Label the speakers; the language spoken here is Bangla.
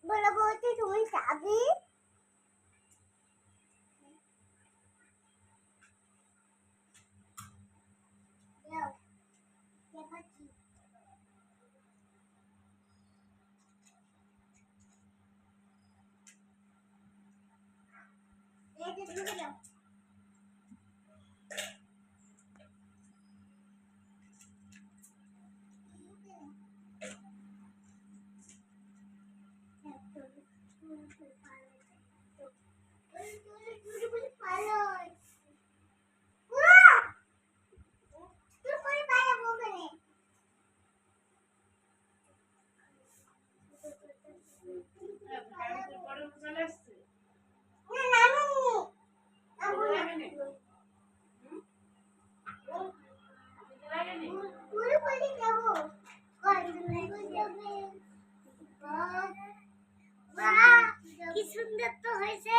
Speaker 1: বলো বলতে তুমি যাবি যাও দেখাচ্ছি এই যে ঢুকে যাও কি সুন্দর তো হয়েছে